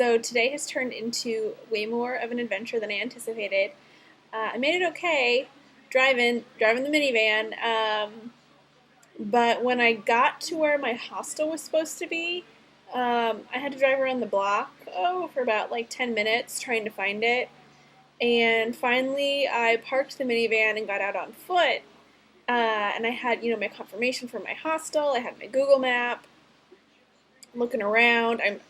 So today has turned into way more of an adventure than I anticipated. I made it okay driving the minivan, but when I got to where my hostel was supposed to be, I had to drive around the block, for about like 10 minutes trying to find it. And finally, I parked the minivan and got out on foot. And I had, my confirmation from my hostel. I had my Google map. Looking around. I'm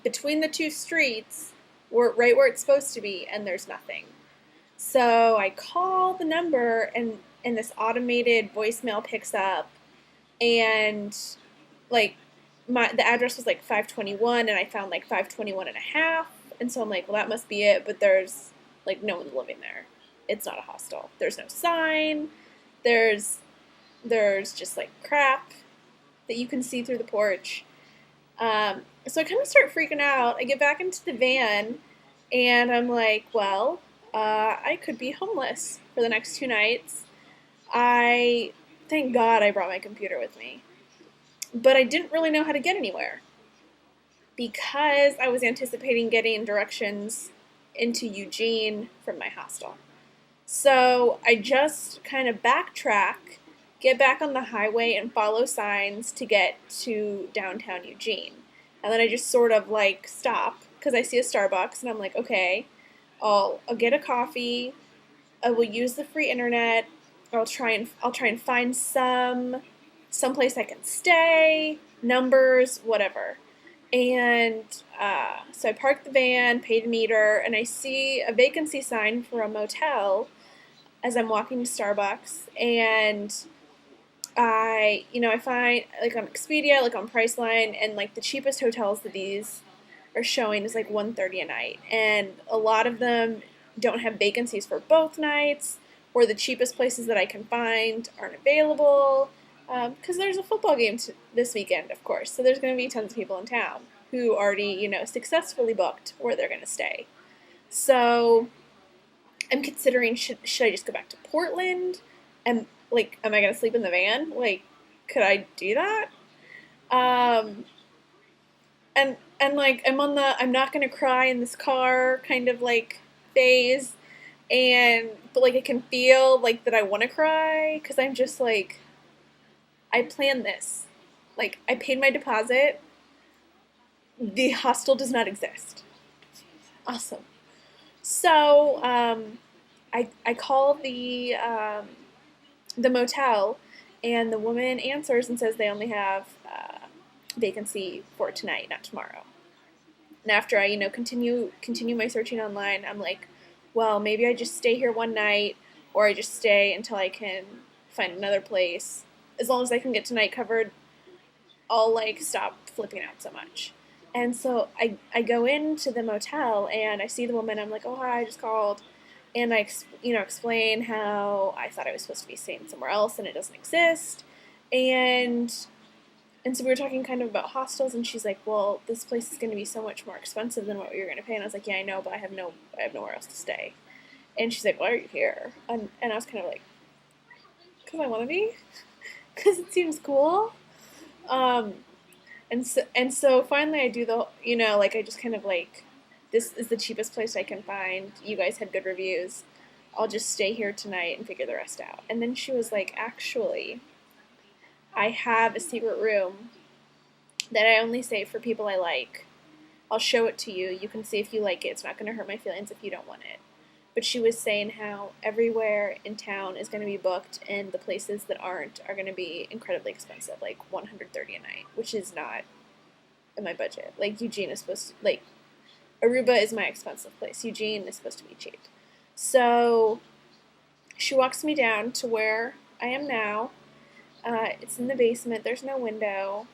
between the two streets, right where it's supposed to be, and there's nothing. So I call the number, and this automated voicemail picks up, and like the address was like 521, and I found like 521 and a half, and so I'm like, well, that must be it, but there's like no one living there. It's not a hostel. There's no sign. There's just like crap that you can see through the porch. So I kind of start freaking out. I get back into the van, and I'm like, well, I could be homeless for the next 2 nights. Thank God I brought my computer with me. But I didn't really know how to get anywhere because I was anticipating getting directions into Eugene from my hostel. So I just kind of backtrack, get back on the highway, and follow signs to get to downtown Eugene. And then I just sort of like stop because I see a Starbucks, and I'm like, okay, I'll get a coffee. I will use the free internet. I'll try and find someplace I can stay, numbers, whatever. And so I park the van, pay the meter, and I see a vacancy sign for a motel as I'm walking to Starbucks, and I find, like, on Expedia, like on Priceline, and like the cheapest hotels that these are showing is like $130 a night, and a lot of them don't have vacancies for both nights, or the cheapest places that I can find aren't available, because there's a football game this weekend, of course, so there's going to be tons of people in town who already, successfully booked where they're going to stay. So I'm considering, should I just go back to Portland? And like, am I gonna sleep in the van? Like, could I do that? Um, and like, I'm not gonna cry in this car kind of like phase, but like I can feel like that I want to cry because I'm just like, I planned this. Like, I paid my deposit. The hostel does not exist. Awesome. So I call the motel, and the woman answers and says they only have vacancy for tonight, not tomorrow. And after I, continue my searching online, I'm like, well, maybe I just stay here one night, or I just stay until I can find another place. As long as I can get tonight covered, I'll like stop flipping out so much. And so I go into the motel, and I see the woman. I'm like, oh, hi, I just called. And I, explain how I thought I was supposed to be staying somewhere else and it doesn't exist. And so we were talking kind of about hostels, and she's like, well, this place is going to be so much more expensive than what you're going to pay. And I was like, yeah, I know, but I have nowhere else to stay. And she's like, why are you here? And I was kind of like, because I want to be, because it seems cool. And so finally I do I just kind of like, this is the cheapest place I can find. You guys had good reviews. I'll just stay here tonight and figure the rest out. And then she was like, actually, I have a secret room that I only save for people I like. I'll show it to you. You can see if you like it. It's not going to hurt my feelings if you don't want it. But she was saying how everywhere in town is going to be booked, and the places that aren't are going to be incredibly expensive, like $130 a night, which is not in my budget. Like, Eugene is supposed to, like, Aruba is my expensive place. Eugene is supposed to be cheap. So she walks me down to where I am now. It's in the basement. There's no window.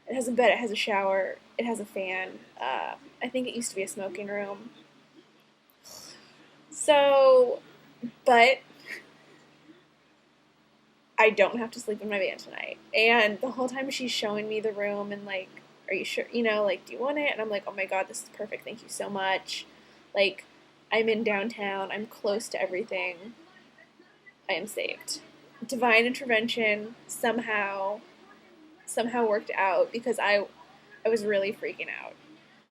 It has a bed. It has a shower. It has a fan. I think it used to be a smoking room. So, but I don't have to sleep in my van tonight. And the whole time she's showing me the room and like, are you sure, like, do you want it? And I'm like, oh my God, this is perfect. Thank you so much. Like, I'm in downtown. I'm close to everything. I am saved. Divine intervention somehow worked out because I was really freaking out.